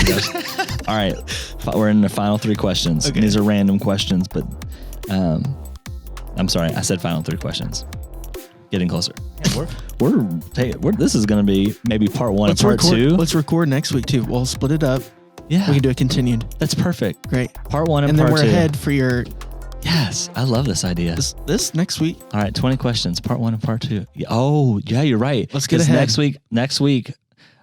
gosh. All right. We're in the final 3 questions. Okay. These are random questions, but I'm sorry. I said final 3 questions. Getting closer. Yeah, we're this is going to be maybe part 1 and part 2. Let's record next week too. We'll split it up. Yeah. We can do it continued. That's perfect. Great. Part 1 and part 2. And then we're ahead for your... Yes. I love this idea. This next week. All right. 20 questions. Part 1 and part 2. Oh, yeah, you're right. Let's get ahead. Next week.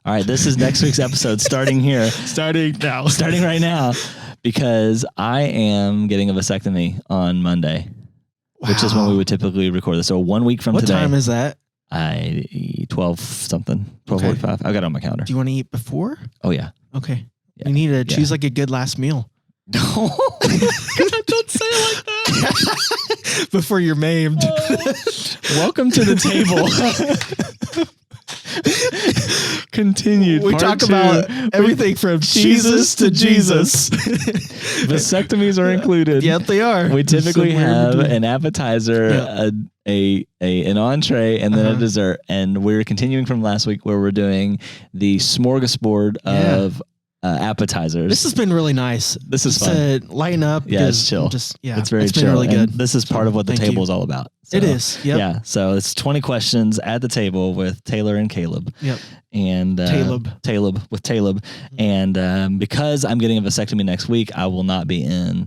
All right. This is next week's episode starting here. Starting right now. Because I am getting a vasectomy on Monday. Wow. Which is when we would typically record this. So 1 week from today. What time is that? 12 something. 12:45. I got it on my calendar. Do you want to eat before? Oh, yeah. Okay. Yeah. You need to choose like a good last meal. No. Don't say it like that. Before you're maimed. Welcome to the table. Continued. We talk about everything from Jesus to Jesus. Vasectomies are included. Yep, they are. We typically have an appetizer, an entree, and then a dessert. And we're continuing from last week where we're doing the smorgasbord of appetizers. This has been really nice. This is fun. To lighten up. Yeah, it's chill. It's very chill. Been really good. And this is part of what the table is all about. So, it is. Yep. Yeah. So it's 20 questions at the table with Taylor and Caleb. Yep. And Caleb. And because I'm getting a vasectomy next week, I will not be in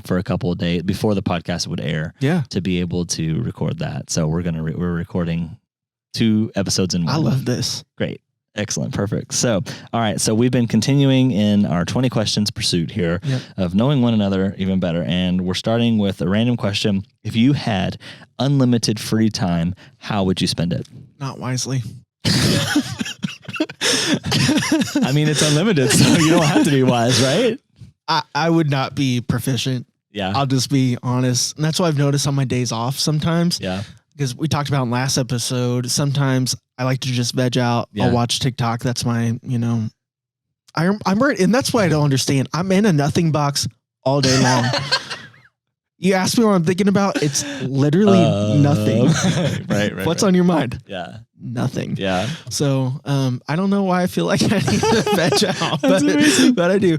for a couple of days before the podcast would air. Yeah. To be able to record that. So we're recording 2 episodes in 1. I love this. Great. Excellent. Perfect. So, all right. So we've been continuing in our 20 questions pursuit here of knowing one another even better. And we're starting with a random question. If you had unlimited free time, how would you spend it? Not wisely. I mean, it's unlimited, so you don't have to be wise, right? I would not be proficient. Yeah. I'll just be honest. And that's what I've noticed on my days off sometimes. Yeah. Because we talked about in last episode, sometimes I like to just veg out. Yeah. I'll watch TikTok. That's my, I'm right. And that's why I don't understand. I'm in a nothing box all day long. You ask me what I'm thinking about. It's literally nothing. Right. What's on your mind? Yeah. Nothing. Yeah. So, I don't know why I feel like I need to veg out, but I do.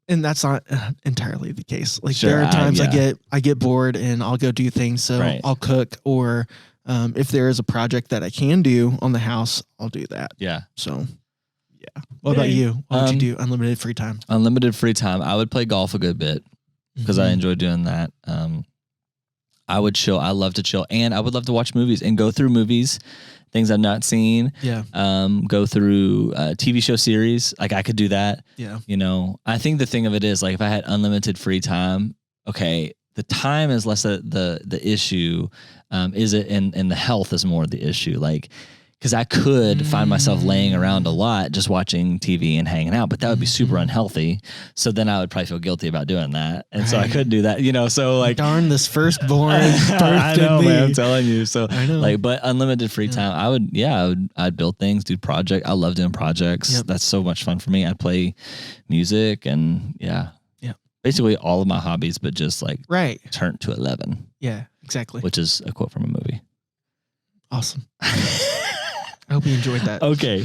And that's not entirely the case. Like there are times I get bored and I'll go do things. So I'll cook, or if there is a project that I can do on the house, I'll do that. Yeah. So yeah. What about you? What would you do? Unlimited free time. Unlimited free time. I would play golf a good bit because I enjoy doing that. I would chill. I love to chill, and I would love to watch movies and go through movies, things I've not seen. Yeah. Go through TV show series. Like I could do that. Yeah. I think the thing of it is, like, if I had unlimited free time, okay, the time is less the issue. Is it? And the health is more the issue. Like, because I could find myself laying around a lot just watching TV and hanging out, but that would be super unhealthy. So then I would probably feel guilty about doing that. And so I couldn't do that, so like. Darn this firstborn. I know, man, I'm telling you. So like, but unlimited free time, I'd build things, do projects. I love doing projects. Yep. That's so much fun for me. I'd play music and basically all of my hobbies, but just like turn to 11. Yeah, exactly. Which is a quote from a movie. Awesome. I hope you enjoyed that. Okay.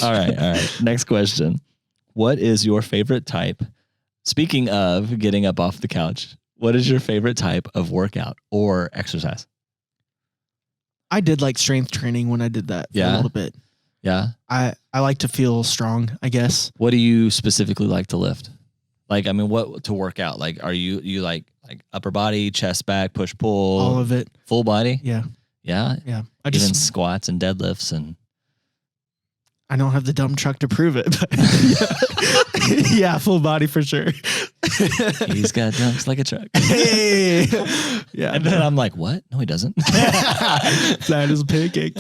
All right. Next question. What is your favorite type? Speaking of getting up off the couch, what is your favorite type of workout or exercise? I did like strength training when I did that for a little bit. Yeah. I like to feel strong, I guess. What do you specifically like to lift? Like, I mean, what to work out? Like, are you like upper body, chest, back, push, pull? All of it. Full body? Yeah. Yeah? Yeah. Even squats and deadlifts and... I don't have the dump truck to prove it, but yeah, full body for sure. He's got dumps like a truck. Hey. Yeah. And then I'm like, what? No, he doesn't. Flat as a pancake.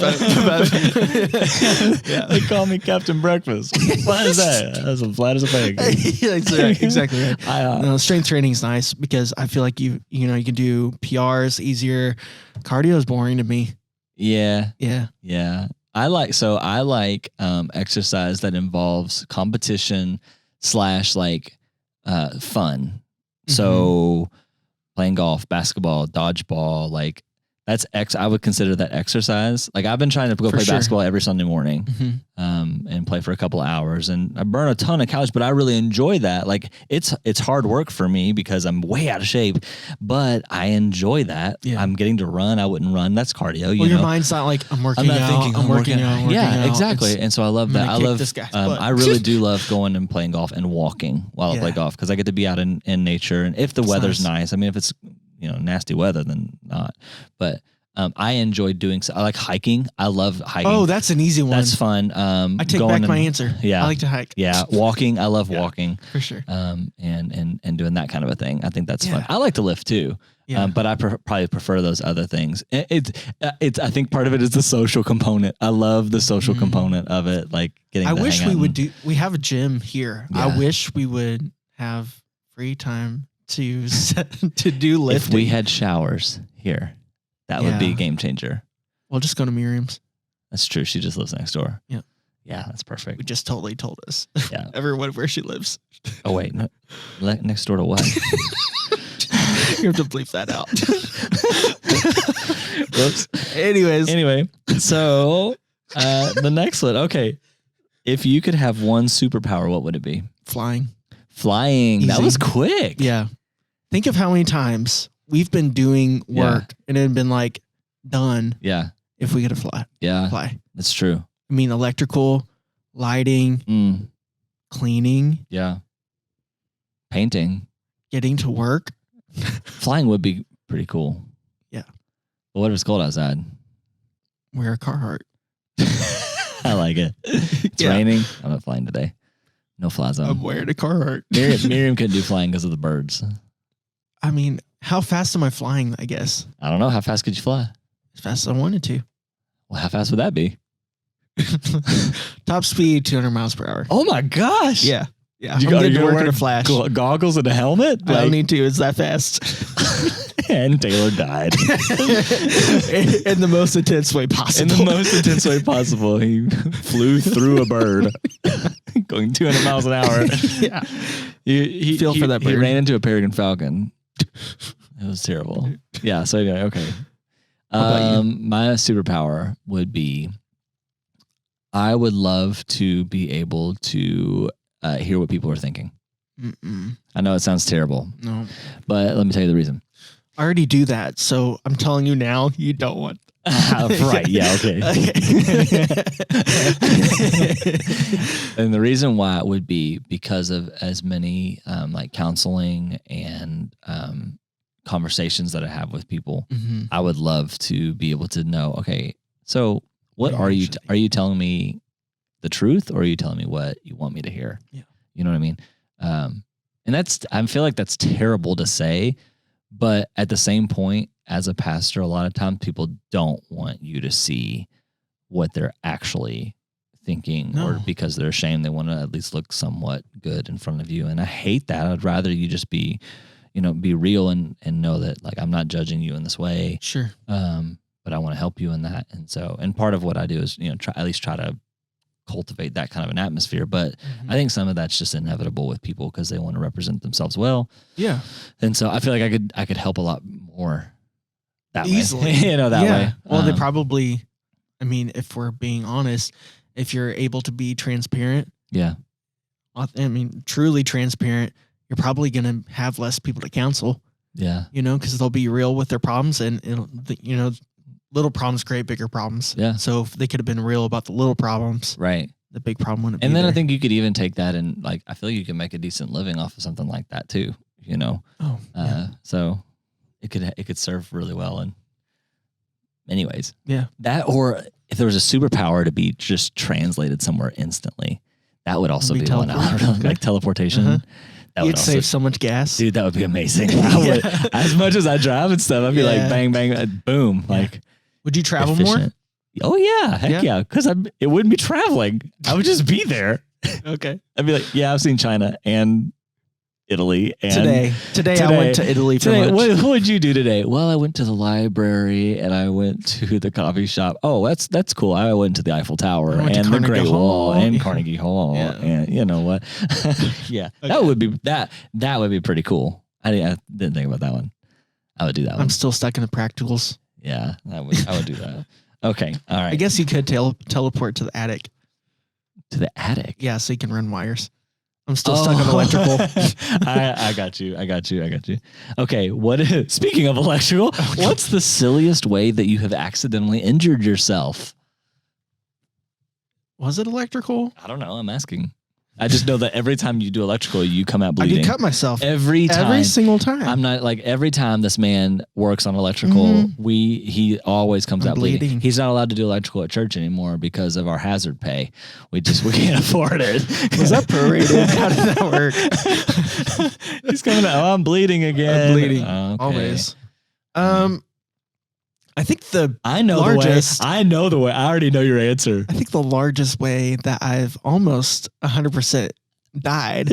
They call me Captain Breakfast. What is that? That's as flat as a pancake. Exactly right. Strength training is nice because I feel like you can do PRs easier. Cardio is boring to me. Yeah. Yeah. I like exercise that involves competition / fun. So playing golf, basketball, dodgeball, like I would consider that exercise. Like I've been trying to go play basketball every Sunday morning, and play for a couple of hours, and I burn a ton of calories, but I really enjoy that. Like it's hard work for me because I'm way out of shape, but I enjoy that. Yeah. I'm getting to run. I wouldn't run. That's cardio. Your mind's not like I'm working out. I'm working out. Yeah, exactly. And so I love that. I love this guy. I really do love going and playing golf and walking while I play golf because I get to be out in nature, and if the weather's nice. I mean, if it's nasty weather, then not. But I enjoy doing so. I like hiking. I love hiking. Oh, that's an easy one. That's fun. I take back my answer. Yeah, I like to hike. Yeah, walking. I love walking for sure. And doing that kind of a thing. I think that's fun. I like to lift too. Yeah. But I probably prefer those other things. It's. I think part of it is the social component. I love the social component of it. Like getting. I wish we would do. We have a gym here. Yeah. I wish we would have free time to do lifting. If we had showers here, that would be a game changer. We'll just go to Miriam's. That's true. She just lives next door. Yeah. Yeah, that's perfect. We just totally told us. Yeah. Everyone where she lives. Oh, wait. No, next door to what? You have to bleep that out. Whoops. Anyway, so the next one. Okay. If you could have one superpower, what would it be? Flying. Easy. That was quick. Yeah. Think of how many times we've been doing work and it had been like done. Yeah. If we could fly. Yeah. Fly. That's true. I mean, electrical, lighting, cleaning. Yeah. Painting. Getting to work. Flying would be pretty cool. Yeah. But what if it's cold outside? Wear a Carhartt. I like it. It's raining. I'm not flying today. No fly zone. I'm wearing a Carhartt. Miriam couldn't do flying because of the birds. I mean, how fast am I flying, I guess? I don't know. How fast could you fly? As fast as I wanted to. Well, how fast would that be? Top speed, 200 miles per hour. Oh my gosh. Yeah. Yeah. You got to work in a flash. Goggles and a helmet? I don't need to. It's that fast. And Taylor died. in the most intense way possible. In the most intense way possible. He flew through a bird going 200 miles an hour. Yeah. He for that bird. He ran into a peregrine falcon. It was terrible. Yeah. So anyway, okay. My superpower would be I would love to be able to hear what people are thinking. I know it sounds terrible. No. But let me tell you the reason. I already do that, so I'm telling you now, you don't want. Right? Yeah. Okay. And the reason why it would be because of as many like counseling and conversations that I have with people. I would love to be able to know. Okay, so what are you? Are you telling me the truth, or are you telling me what you want me to hear? Yeah. You know what I mean? And I feel like that's terrible to say. But at the same point, as a pastor, a lot of times people don't want you to see what they're actually thinking, or because they're ashamed, they want to at least look somewhat good in front of you. And I hate that. I'd rather you just be real and know that like I'm not judging you in this way. Sure. But I want to help you in that. And part of what I do is try to cultivate that kind of an atmosphere. But I think some of that's just inevitable with people because they want to represent themselves well. Yeah. And so I feel like I could help a lot more that easily. Way. That way. Well, they probably, I mean, if we're being honest, if you're able to be transparent. Yeah. I mean, truly transparent, you're probably going to have less people to counsel. Yeah. Because they'll be real with their problems and, little problems create bigger problems. Yeah. So if they could have been real about the little problems, right, the big problem wouldn't be And then there. I think you could even take that and like, I feel like you can make a decent living off of something like that too, So it could serve really well. And anyways, that, or if there was a superpower to be just translated somewhere instantly, that would also be one. Like teleportation. You'd save so much gas. Dude, that would be amazing. As much as I drive and stuff, I'd be like, bang, bang, boom. Like, would you travel more? Oh, yeah. Heck yeah. Because it wouldn't be traveling. I would just be there. Okay. I'd be like, yeah, I've seen China and Italy. And Today I went to Italy for lunch. What would you do today? Well, I went to the library and I went to the coffee shop. Oh, that's cool. I went to the Eiffel Tower and the Great Wall and Carnegie Hall. And you know what? Yeah, okay. That would be pretty cool. I didn't think about that one. I would do that one. I'm still stuck in the practicals. Yeah, I would do that. Okay, all right. I guess you could teleport to the attic. To the attic? Yeah, so you can run wires. I'm still stuck on electrical. I got you. Okay, speaking of electrical, what's the silliest way that you have accidentally injured yourself? Was it electrical? I don't know. I'm asking. I just know that every time you do electrical, you come out bleeding. I get cut myself every time. Every single time. I'm not like every time this man works on electrical, he always comes out bleeding. He's not allowed to do electrical at church anymore because of our hazard pay. We can't afford it. Was that prorated? How did that work? He's coming out. Oh, I'm bleeding again. I'm bleeding. Okay. Always. I think I know the way. I already know your answer. I think the largest way that I've almost 100% died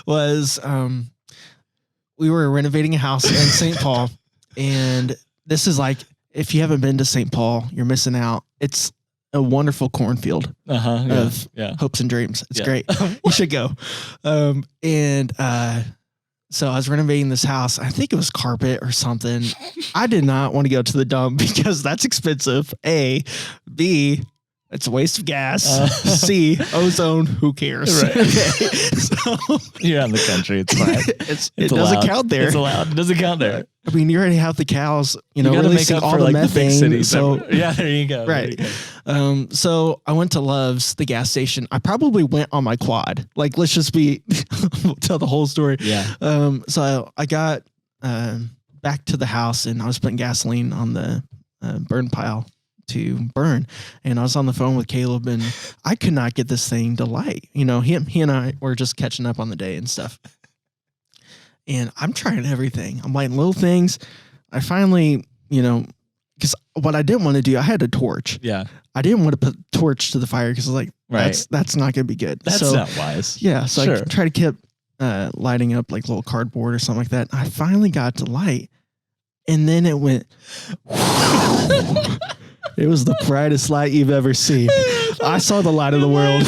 was we were renovating a house in St. Paul. And this is like, if you haven't been to St. Paul, you're missing out. It's a wonderful cornfield of hopes and dreams. It's great. You should go. So I was renovating this house. I think it was carpet or something. I did not want to go to the dump because that's expensive. A. B. It's a waste of gas. C. Ozone. Who cares? Right. Okay. So, you're out in the country. It's fine. It doesn't count there. It's allowed. It doesn't count there. I mean, you already have the cows, you gotta releasing all the methane. There you go. Right. So I went to Love's, the gas station. I probably went on my quad. Like, let's just tell the whole story. Yeah. So I got back to the house and I was putting gasoline on the burn pile to burn. And I was on the phone with Kaleb and I could not get this thing to light. He and I were just catching up on the day and stuff. And I'm trying everything. I'm lighting little things. I finally, because what I didn't want to do, I had a torch. Yeah. I didn't want to put torch to the fire because I was like, that's not going to be good. That's not wise. Yeah. So I tried to keep lighting up like little cardboard or something like that. I finally got to light. And then it went. It was the brightest light you've ever seen. I saw the light of the world,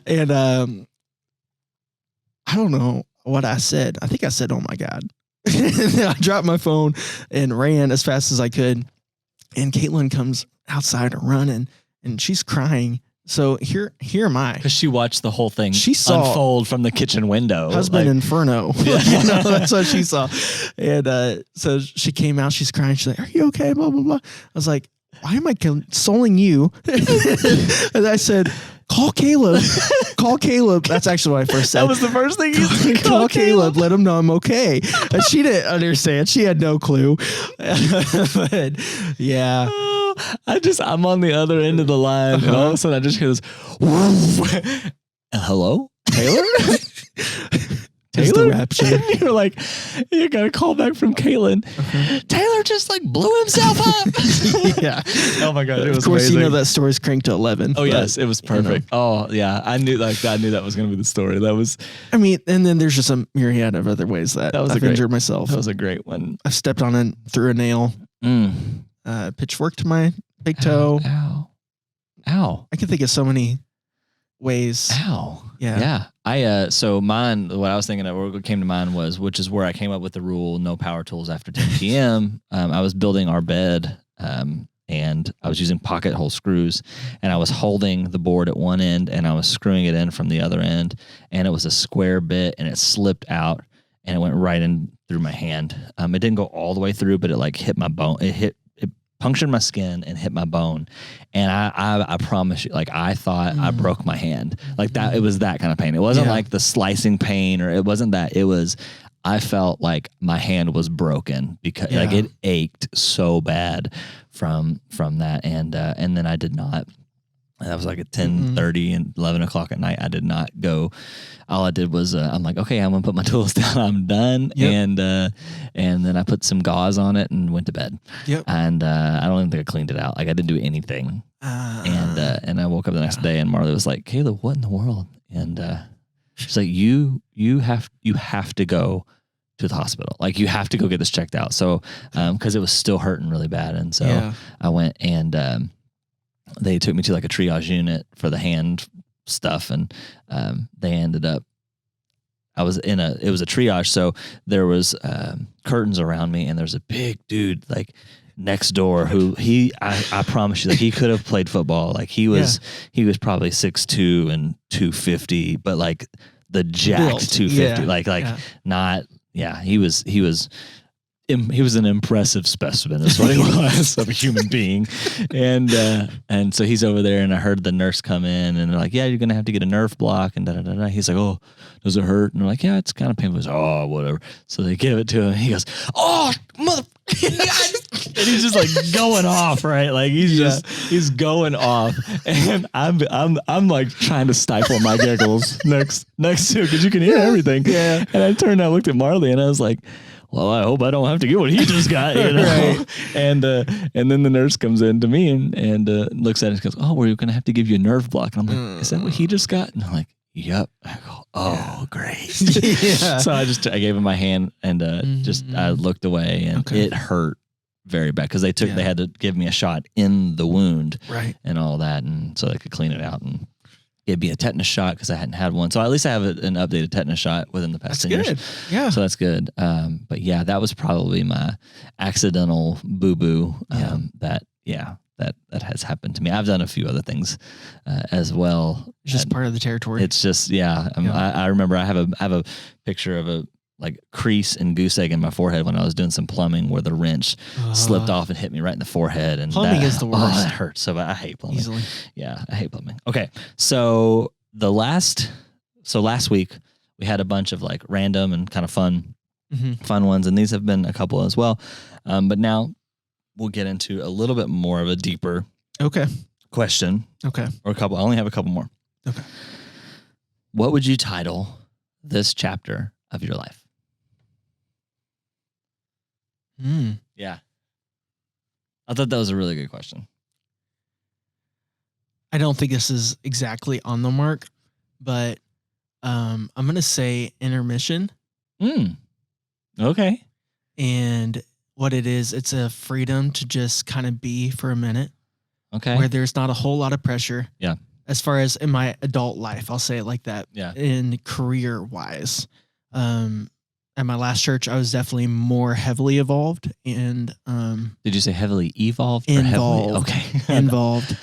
And I don't know what I said. I think I said, "Oh my God." I dropped my phone and ran as fast as I could. And Caitlin comes outside running and she's crying. So here am I. Because she watched the whole thing she saw unfold from the kitchen window. Husband Inferno. That's what she saw. And so she came out, she's crying. She's like, "Are you okay?" Blah, blah, blah. I was like, "Why am I consoling you?" And I said, "Call Kaleb. Call Kaleb." That's actually what I first said. That was the first thing you said. Call Kaleb. Let him know I'm okay. And she didn't understand. She had no clue. But yeah. I'm on the other end of the line, and all of a sudden I just hear this. Hello, Taylor? Taylor? The rapture. And you're like, you got a call back from Kaylin. Taylor just like blew himself up. Yeah. Oh my God. It was of course, amazing. That story's cranked to 11. Oh yes, it was perfect. Oh yeah, I knew that was going to be the story. That was. I mean, and then there's just a myriad of other ways that I've injured myself. That was a great one. I've stepped on it through a nail. Pitchfork to my big toe. Ow. I can think of so many ways. Ow. Yeah. So mine, what I was thinking of, what came to mind was, which is where I came up with the rule, no power tools after 10 p.m. I was building our bed, and I was using pocket hole screws, and I was holding the board at one end and I was screwing it in from the other end, and it was a square bit and it slipped out and it went right in through my hand. It didn't go all the way through, but it like hit my bone. It punctured my skin and hit my bone. And I promise you, like I thought I broke my hand. Like that, it was that kind of pain. It wasn't like the slicing pain, or it wasn't that. It was, I felt like my hand was broken because like it ached so bad from that. And then I did not. That was like at 10:30 and 11 o'clock at night. I did not go. All I did was I'm like, okay, I'm gonna put my tools down. I'm done. And then I put some gauze on it and went to bed. And I don't even think I cleaned it out. Like I didn't do anything. And I woke up the next day and Marley was like, "Kaleb, what in the world?" And she's like, you have to go to the hospital. Like you have to go get this checked out. So because it was still hurting really bad. And so I went and they took me to like a triage unit for the hand stuff, and they ended up it was a triage. So there was curtains around me, and there's a big dude like next door who I promise you, like, he could have played football. Like he was probably 6'2" and 250, but like the jacked 250, not, he was an impressive specimen. That's what he was, of a human being. And so he's over there, and I heard the nurse come in, and they're like, yeah, you're going to have to get a nerve block. And da-da-da-da. He's like, oh, does it hurt? And I'm like, yeah, it's kind of painful. He's like, oh, whatever. So they give it to him. He goes, oh, mother. And he's just like going off, right? Like he's going off. And I'm like trying to stifle my giggles next to it, because you can hear everything. Yeah. And I turned and I looked at Marley, and I was like, well, I hope I don't have to get what he just got, you know? Right. And then the nurse comes in to me and looks at it and goes, oh, we're going to have to give you a nerve block. And I'm like, is that what he just got? And I'm like, yep. I go, oh, great. So I gave him my hand, and I looked away, and it hurt very bad, because they had to give me a shot in the wound, right, and all that, and so they could clean it out, and it'd be a tetanus shot, because I hadn't had one. So at least I have an updated tetanus shot within the past 10 years. Yeah. So that's good. But yeah, that was probably my accidental boo-boo that has happened to me. I've done a few other things as well. It's just part of the territory. It's just, I remember I have a picture of a like crease and goose egg in my forehead when I was doing some plumbing, where the wrench slipped off and hit me right in the forehead. And plumbing is the worst. Oh, that hurts. So I hate plumbing. Easily. Yeah, I hate plumbing. Okay, so last week we had a bunch of like random and kind of fun ones, and these have been a couple as well. But now we'll get into a little bit more of a deeper question. Okay. Or a couple. I only have a couple more. Okay. What would you title this chapter of your life? Yeah. I thought that was a really good question. I don't think this is exactly on the mark, but I'm going to say intermission. Okay. And what it is, it's a freedom to just kind of be for a minute. Okay. Where there's not a whole lot of pressure. Yeah. As far as in my adult life, I'll say it like that. Yeah. In career wise. At my last church, I was definitely more heavily evolved, and did you say heavily evolved? Involved. Or heavily? Okay. Involved.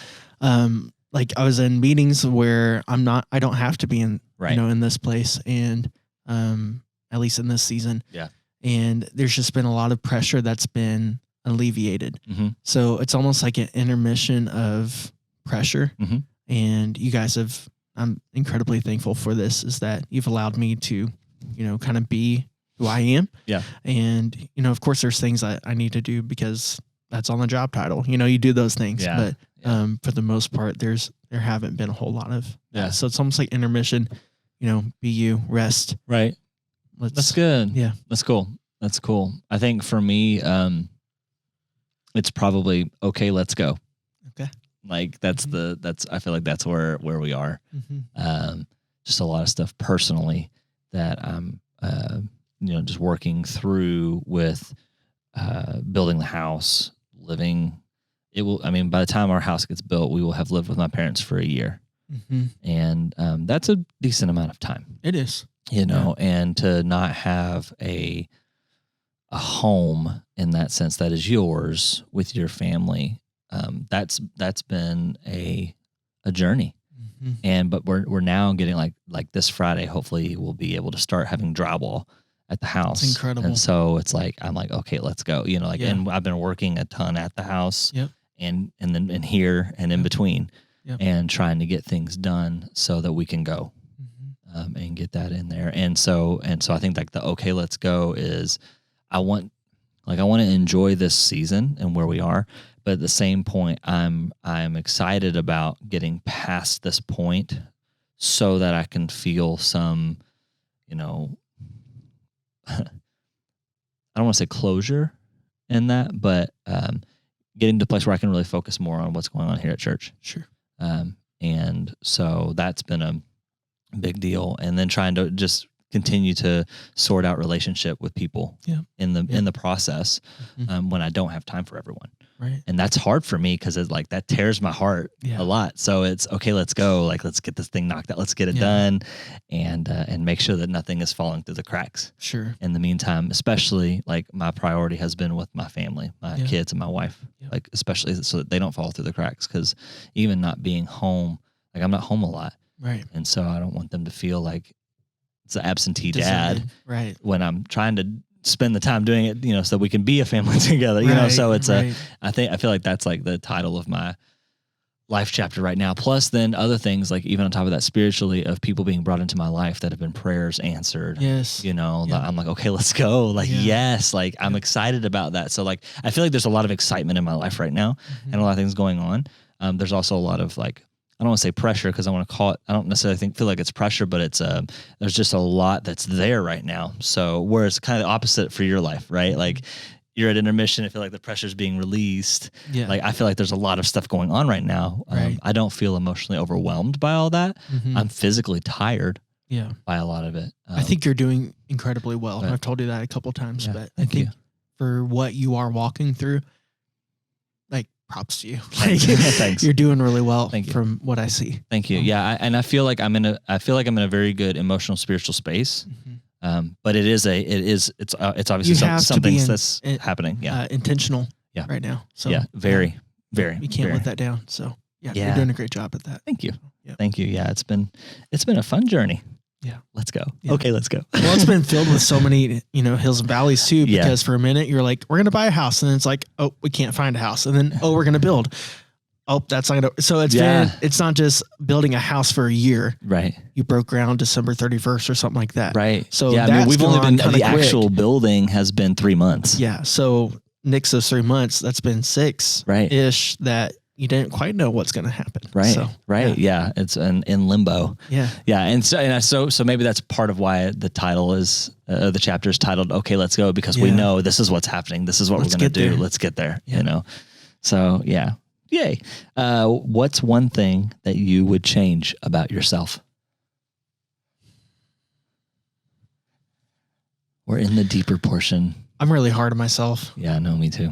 Like I was in meetings where I don't have to be in, in this place, and at least in this season. Yeah. And there's just been a lot of pressure that's been alleviated. So it's almost like an intermission of pressure. And you guys I'm incredibly thankful for this, is that you've allowed me to, kind of be who I am. Yeah. And, of course there's things I need to do because that's on the job title. You do those things, but for the most part, there haven't been a whole lot of that. So it's almost like intermission, be you, rest. Right. That's good. Yeah. That's cool. That's cool. I think for me, it's probably, okay, let's go. Okay. Like I feel like that's where we are. Just a lot of stuff personally that I'm, just working through with, building the house, living. By the time our house gets built, we will have lived with my parents for a year. And, that's a decent amount of time. It is. And to not have a home in that sense that is yours with your family, that's been a journey. But we're now getting like this Friday, hopefully we'll be able to start having drywall at the house. It's incredible. And so it's like, I'm like, okay, let's go, and I've been working a ton at the house and then in here and in between and trying to get things done so that we can go. And get that in there. And so I think like the, okay, let's go is I want to enjoy this season and where we are, but at the same point, I'm excited about getting past this point so that I can feel some, I don't want to say closure in that, but getting to a place where I can really focus more on what's going on here at church. Sure. And so that's been a big deal. And then trying to just continue to sort out relationship with people in the process when I don't have time for everyone. Right. And that's hard for me because it's like that tears my heart a lot. So it's okay, let's go. Like, let's get this thing knocked out. Let's get it done and make sure that nothing is falling through the cracks. Sure. In the meantime, especially like my priority has been with my family, my kids and my wife, like especially so that they don't fall through the cracks. Cause even not being home, like I'm not home a lot. Right. And so I don't want them to feel like it's an absentee dad. Right. When I'm trying to spend the time doing it, so we can be a family together, so it's I feel like that's like the title of my life chapter right now. Plus then other things like even on top of that spiritually of people being brought into my life that have been prayers answered. Yes. I'm like, okay, let's go. Like, yes, like I'm excited about that. So like, I feel like there's a lot of excitement in my life right now and a lot of things going on. There's also a lot of like, I don't want to say pressure because I want to call it, I don't necessarily feel like it's pressure, but it's, there's just a lot that's there right now. So whereas kind of the opposite for your life, right? Like you're at intermission, I feel like the pressure's being released. Yeah. Like I feel like there's a lot of stuff going on right now. I don't feel emotionally overwhelmed by all that. I'm physically tired by a lot of it. I think you're doing incredibly well. I've told you that a couple of times, but I think for what you are walking through, like props to you. Like, thanks. You're doing really well from what I see. Thank you. Yeah. And I feel like I'm in a very good emotional, spiritual space. But it's obviously something that's happening. Yeah. Intentional right now. So very. You can't let that down. So you're doing a great job at that. Thank you. Thank you. Yeah. It's been a fun journey. Yeah. Let's go. Yeah. Okay. Let's go. Well, it's been filled with so many, hills and valleys too, because for a minute you're like, we're going to buy a house. And then it's like, oh, we can't find a house. And then, we're going to build. Oh, that's not going to, so it's not just building a house for a year. Right. You broke ground December 31st or something like that. Right. So we've only been, the actual building has been 3 months. Yeah. So next those 3 months, that's been 6 ish that you didn't quite know what's going to happen. Right. So, Yeah. It's in limbo. Yeah. Yeah. And so maybe that's part of why the title is, the chapter is titled, okay, let's go, because we know this is what's happening. This is what we're going to do. Let's get there, So yeah. Yay. What's one thing that you would change about yourself? We're in the deeper portion. I'm really hard on myself. Yeah, no, me too.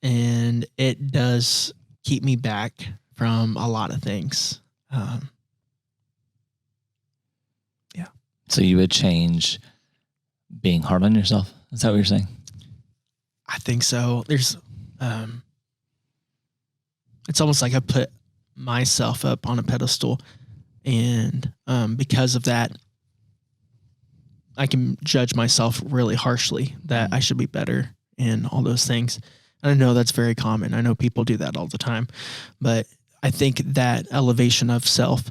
And it does keep me back from a lot of things. Yeah. So you would change being hard on yourself? Is that what you're saying? I think so. There's, it's almost like I put myself up on a pedestal, and because of that, I can judge myself really harshly that I should be better and all those things. And I know that's very common. I know people do that all the time, but I think that elevation of self,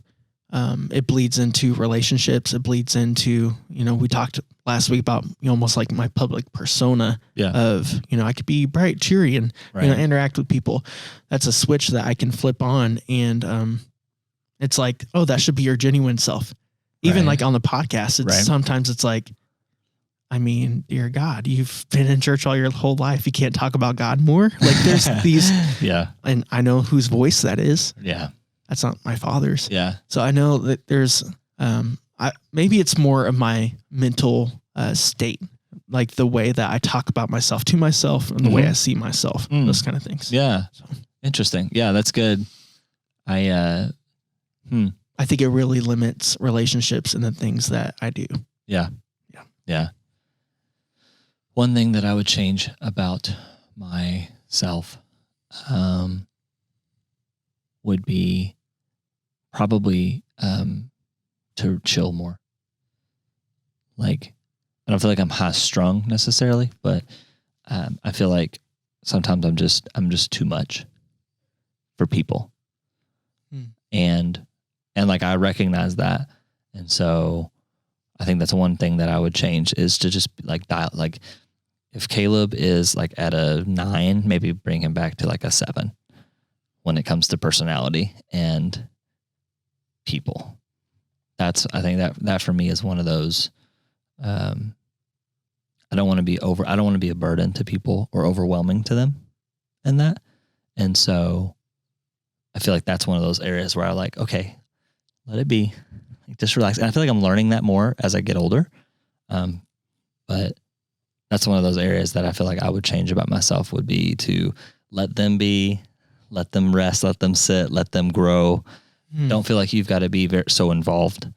it bleeds into relationships. It bleeds into, we talked last week about almost like my public persona of, I could be bright, cheery, and interact with people. That's a switch that I can flip on, and it's like, oh, that should be your genuine self. Even like on the podcast, it's sometimes it's like, I mean, dear God, you've been in church all your whole life. You can't talk about God more. Like there's these, and I know whose voice that is. Yeah. That's not my father's. Yeah. So I know that there's, maybe it's more of my mental state, like the way that I talk about myself to myself and the way I see myself, those kind of things. Yeah. So. Interesting. Yeah, that's good. I think it really limits relationships and the things that I do. Yeah. Yeah. Yeah. One thing that I would change about myself would be probably to chill more. Like, I don't feel like I'm high strung necessarily, but I feel like sometimes I'm just too much for people. And like I recognize that. And so I think that's one thing that I would change is to just like dial, like if Kaleb is like at a 9, maybe bring him back to like a 7 when it comes to personality and people. I think that for me is one of those, I don't want to be a burden to people or overwhelming to them in that. And so I feel like that's one of those areas where I like, okay, let it be, like, just relax. And I feel like I'm learning that more as I get older. But that's one of those areas that I feel like I would change about myself would be to let them be, let them rest, let them sit, let them grow. Don't feel like you've got to be so involved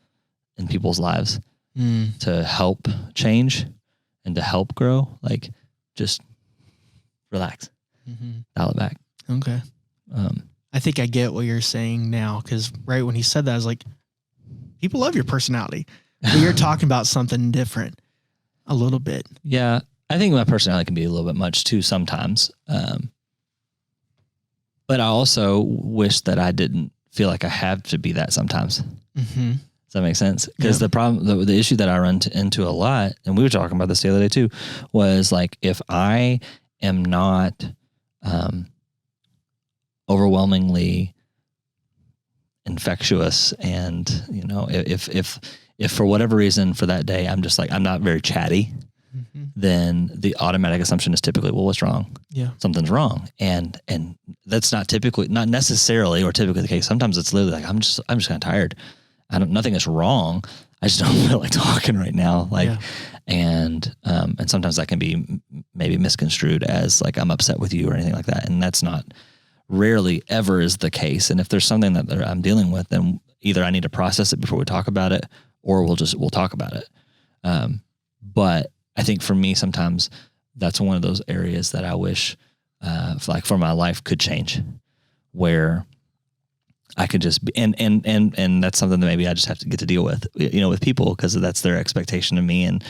in people's lives to help change and to help grow. Like, just relax, dial it back. Okay. I think I get what you're saying now, because right when he said that, I was like, people love your personality, but you're talking about something different a little bit. Yeah. I think my personality can be a little bit much too sometimes. But I also wish that I didn't feel like I have to be that sometimes. Does that make sense? Because the problem, the issue that I run into a lot, and we were talking about this the other day too, was like, if I am not overwhelmingly infectious, and you know, if for whatever reason for that day I'm just like, I'm not very chatty, then the automatic assumption is typically, well, what's wrong? Yeah, something's wrong, and that's not necessarily or typically the case. Sometimes it's literally like, I'm just kind of tired. Nothing is wrong. I just don't feel like talking right now. Like, and sometimes that can be maybe misconstrued as like, I'm upset with you or anything like that, and that's not, rarely ever is the case. And if there's something that I'm dealing with, then either I need to process it before we talk about it, or we'll talk about it. But I think for me, sometimes that's one of those areas that I wish, like, for my life could change, where I could just be, and that's something that maybe I just have to get to deal with, you know, with people, because that's their expectation of me, and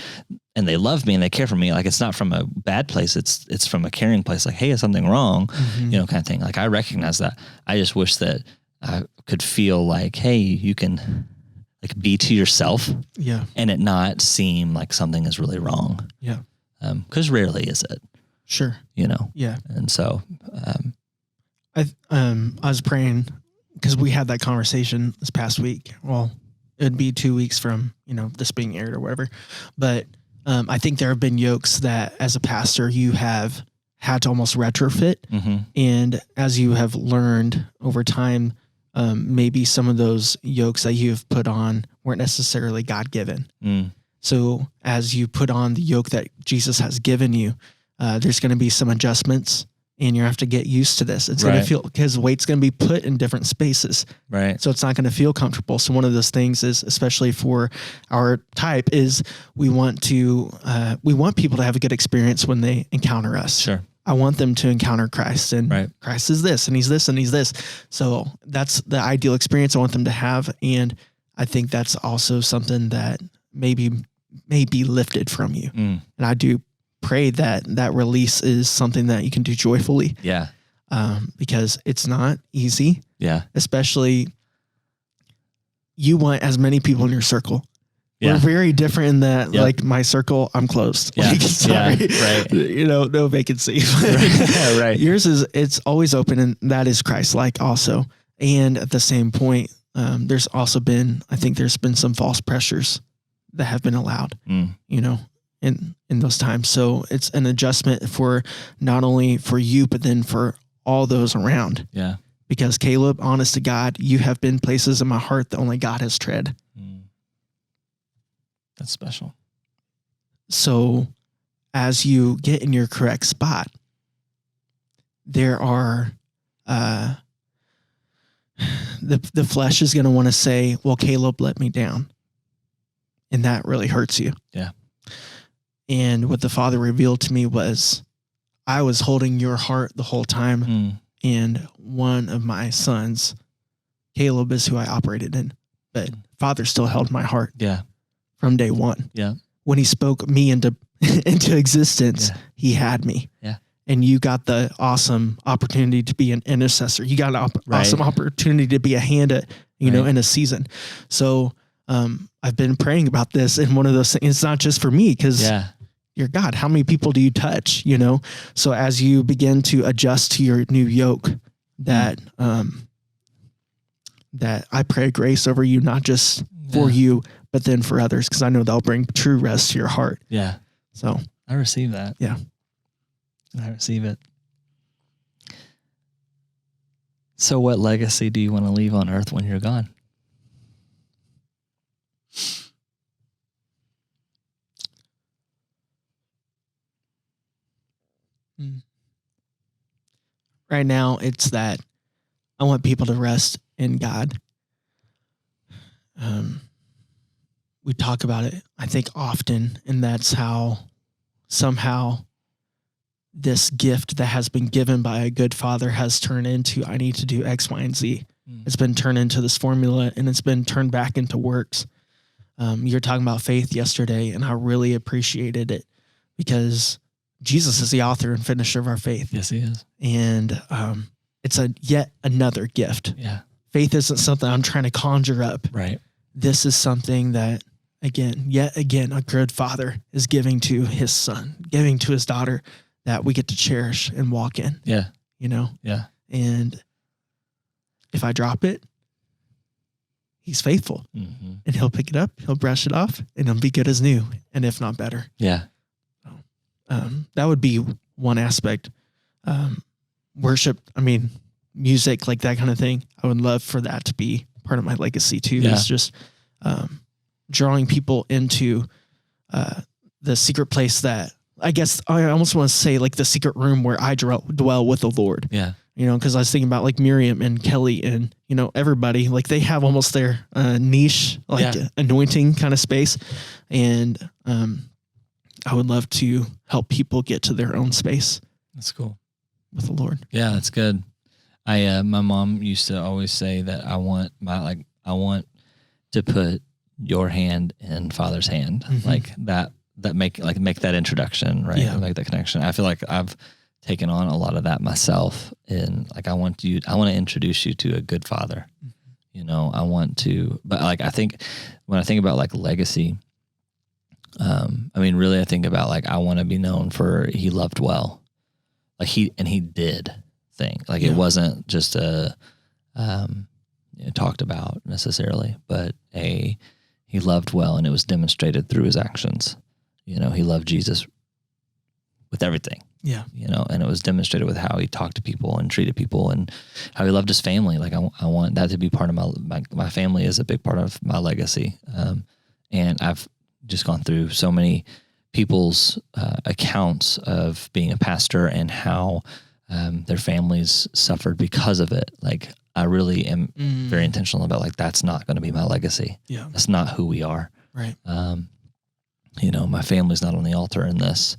they love me and they care for me. Like, it's not from a bad place. It's from a caring place. Like, hey, is something wrong? You know, kind of thing. Like, I recognize that. I just wish that I could feel like, hey, you can like be to yourself, and it not seem like something is really wrong. Because rarely is it. Sure. You know. Yeah. And so, I was praying, because we had that conversation this past week. Well, it'd be 2 weeks from, you know, this being aired or whatever. But I think there have been yokes that as a pastor you have had to almost retrofit. And as you have learned over time, maybe some of those yokes that you've put on weren't necessarily God-given. So as you put on the yoke that Jesus has given you, there's going to be some adjustments, and you have to get used to this. It's going to feel, because weight's going to be put in different spaces. So it's not going to feel comfortable. So one of those things is, especially for our type, is we want people to have a good experience when they encounter us. I want them to encounter Christ, and Christ is this, and he's this, and he's this. So that's the ideal experience I want them to have. And I think that's also something that may be lifted from you. And I do pray that release is something that you can do joyfully. Because it's not easy. Especially, you want as many people in your circle. We're very different in that, like, my circle, I'm closed. Like, sorry. You know, no vacancy. Yours is, it's always open, and that is Christ-like also. And at the same point, there's also been, I think there's been some false pressures that have been allowed, you know, in those times. So it's an adjustment for not only for you, but then for all those around. Because Kaleb, honest to God, you have been places in my heart that only God has tread. That's special. So as you get in your correct spot, there are, the flesh is going to want to say, well, Kaleb let me down. And that really hurts you. And what the Father revealed to me was, I was holding your heart the whole time. And one of my sons, Kaleb, is who I operated in, but Father still held my heart. From day one. When he spoke me into existence, he had me. And you got the awesome opportunity to be an intercessor. You got an awesome opportunity to be a hand at, you know, in a season. So I've been praying about this, and one of those things, it's not just for me, because you're God. How many people do you touch, you know? So as you begin to adjust to your new yoke, that that I pray grace over you, not just for you, but then for others, because I know they'll bring true rest to your heart. So I receive that. I receive it. So what legacy do you want to leave on earth when you're gone? right now, it's that I want people to rest in God. We talk about it, I think, often, and that's how somehow this gift that has been given by a good father has turned into, I need to do X, Y, and Z. It's been turned into this formula, and it's been turned back into works. You were talking about faith yesterday, and I really appreciated it because Jesus is the author and finisher of our faith. Yes, he is. And it's yet another gift. Yeah. Faith isn't something I'm trying to conjure up. Right. This is something that, yet again, a good father is giving to his son, giving to his daughter, that we get to cherish and walk in. Yeah. Yeah. And if I drop it, he's faithful, and he'll pick it up, he'll brush it off, and it'll be good as new, and if not better. Yeah. That would be one aspect. Worship, music, like that kind of thing. I would love for that to be part of my legacy too. Yeah. Is just drawing people into the secret place that, I guess I almost want to say, like the secret room where I dwell with the Lord. Yeah. Because I was thinking about like Miriam and Kelly and, everybody, like they have almost their niche, like anointing kind of space. And I would love to help people get to their own space. That's cool. With the Lord. Yeah, that's good. My mom used to always say that I want to put your hand in Father's hand, like that make that introduction, right? Yeah. Make that connection. I feel like I've taken on a lot of that myself, and like I want to introduce you to a good father. But like I think when I think about like legacy, really I think about like I want to be known for he loved well, like he did thing. Like it wasn't just talked about necessarily, but he loved well, and it was demonstrated through his actions. He loved Jesus with everything. Yeah. And it was demonstrated with how he talked to people and treated people, and how he loved his family. Like I want that to be part of my family is a big part of my legacy. And I've just gone through so many people's accounts of being a pastor and how their families suffered because of it. Like I really am very intentional about like, that's not going to be my legacy. Yeah. That's not who we are. Right. My family's not on the altar in this.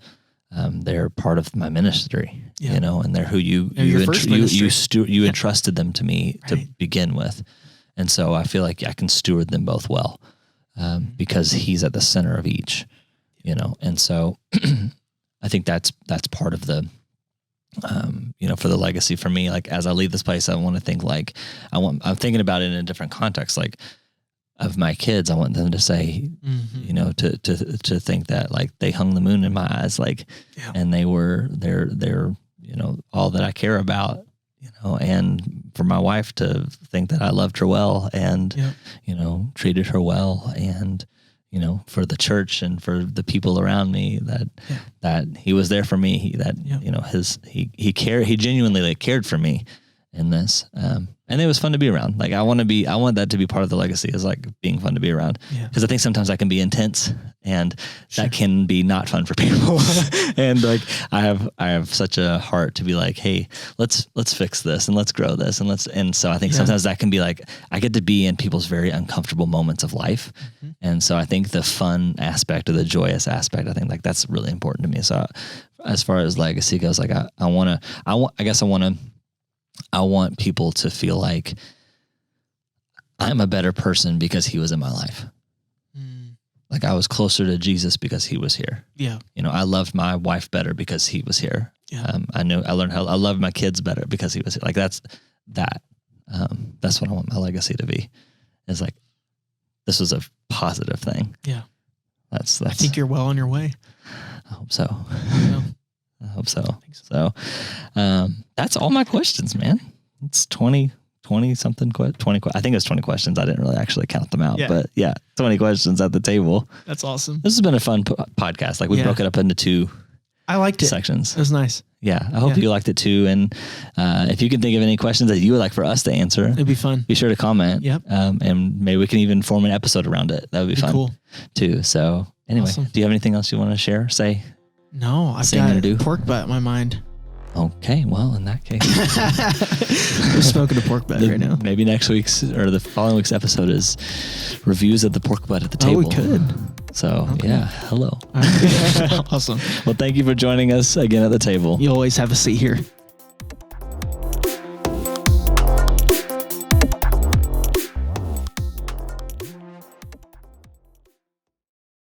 They're part of my ministry, and they're who you entrusted them to me to begin with. And so I feel like I can steward them both well, because he's at the center of each, and so I think that's part of the, for the legacy for me. Like as I leave this place, I want to think like I'm thinking about it in a different context, like of my kids. I want them to say, to think that like they hung the moon in my eyes, like, and they're all that I care about, and for my wife to think that I loved her well and, treated her well, and, for the church and for the people around me that he was there for me, he genuinely cared for me in this. And it was fun to be around. Like I want that to be part of the legacy, is like being fun to be around. Cause I think sometimes I can be intense, and that can be not fun for people. And like, I have such a heart to be like, hey, let's fix this and let's grow this. And so I think sometimes that can be like, I get to be in people's very uncomfortable moments of life. And so I think the fun aspect or the joyous aspect, I think like that's really important to me. So as far as legacy goes, like I want people to feel like I'm a better person because he was in my life. Like I was closer to Jesus because he was here. Yeah. I loved my wife better because he was here. Yeah. I learned how I loved my kids better because he was here. Like that's what I want my legacy to be. Is like, this was a positive thing. Yeah. That's I think you're well on your way. I hope so. I hope so. So, that's all my questions, man. It's 20 something, 20. I think it's 20 questions. I didn't really actually count them out, but 20 questions at the table. That's awesome. This has been a fun podcast. Like we broke it up into two. I liked it. Sections. It was nice. Yeah. I hope you liked it too. And, if you can think of any questions that you would like for us to answer, it'd be fun. Be sure to comment. Yep. And maybe we can even form an episode around it. That would be fun. Cool. Too. So anyway, do you have anything else you want to share? Say? No, I've got pork butt in my mind. Okay, well, in that case, we're smoking a pork butt right now. Maybe next week's or the following week's episode is reviews of the pork butt at the table. Oh, we could. So, yeah, hello. Awesome. Well, thank you for joining us again at the table. You always have a seat here.